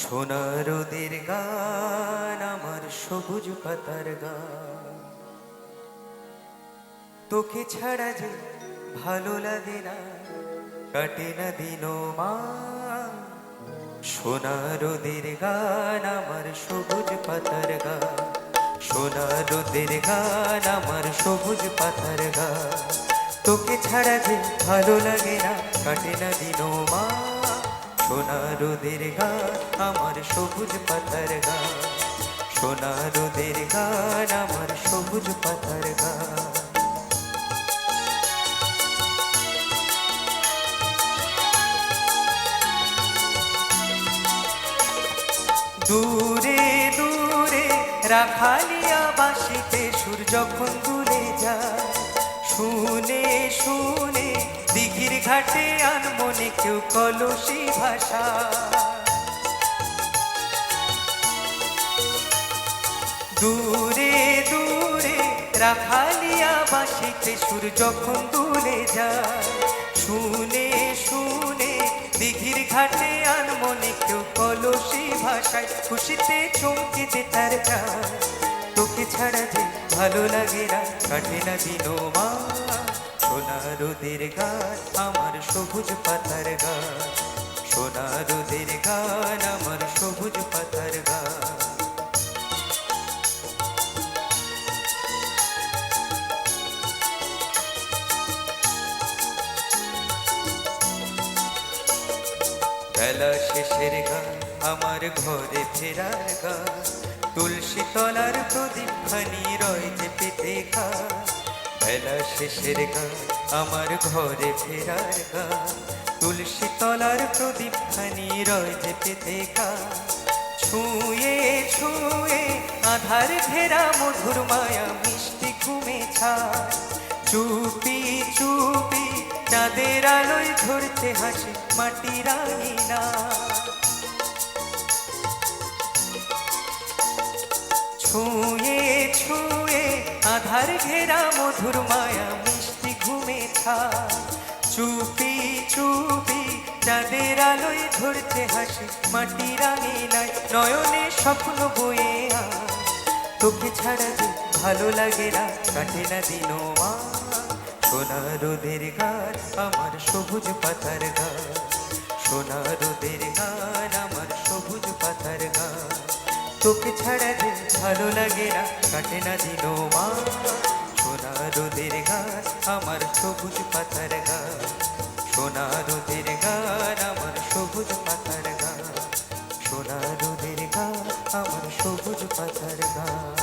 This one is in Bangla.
সোনা রোদের গান আমার সবুজ পাতার গান, তোকে ছাড়া যে ভালো লাগে না, কাটে না দিনো মান। সোনা রোদের গান আমার সবুজ পাতার গান, সোনা রোদের গান আমার সবুজ পাতার গান, তোকে ছাড়া যে ভালো লাগে না, কাটে না দিনো মান। সোনা রোদের গান আমার সবুজ পাতার গান, সোনা রোদের গান আমার সবুজ পাতার গান। দূরে দূরে রাখালিয়া বাঁশিতে সুর যখন দুলে যায়, শুনে শুনে দিঘির ঘাটে আনমনে কেউ কলসি ভাষা। দূরে দূরে রাখালিয়া বাঁশিতে সুর যখন দুলে যায়, শুনে শুনে দিঘির ঘাটে আনমনে কেউ কলসি ভাষায় খুশিতে চমকেতে তার গান। তোকে ছাড়া যে ভালো লাগে না, কাটে না দিনো মান। সোনা রোদের গান আমার সবুজ পাতার গান, সোনা রোদের গান আমার সবুজ পাতার গান। বেলা শেষের গান আমার ঘরে ফেরার গান, তুলসী তলার প্রদীপ খানি রয় যে পেতে খা। বেলা শেষের গান আমার ঘরে ফেরার গান, তুলসী তলার প্রদীপ খানি রয় যে পেতে খা। ছুঁয়ে ছুঁয়ে আধার ঘেরা মধুর মায়া মিষ্টি ঘুমে ছায়, চুপি চুপি চাঁদের আলোয় ধরতে হাসি মাটির আঙিনা। ছুঁয়ে ছুঁয়ে আধার ঘেরা মধুর মায়া মিষ্টি ঘুমে ছায়, চুপি চুপি চাঁদের আলোয় ধরতে হাসি মাটির আঙিনায়। নয়নে স্বপ্ন বয়ে আয়, তোকে ছাড়া যে ভালো লাগে না, কাটে না দিনো মান। সোনা রোদের গান আমার সবুজ পাতার গান, সোনা রোদের গান আমার সবুজ পাতার গান, তোকে ছাড়া যে ভালো লাগে না, কাটে না দিনো মান। সোনা রোদের গান আমার সবুজ পাতার গান, সোনা রোদের গান আমার সবুজ পাতার গান, সোনা রোদের গান আমার সবুজ পাতার গান।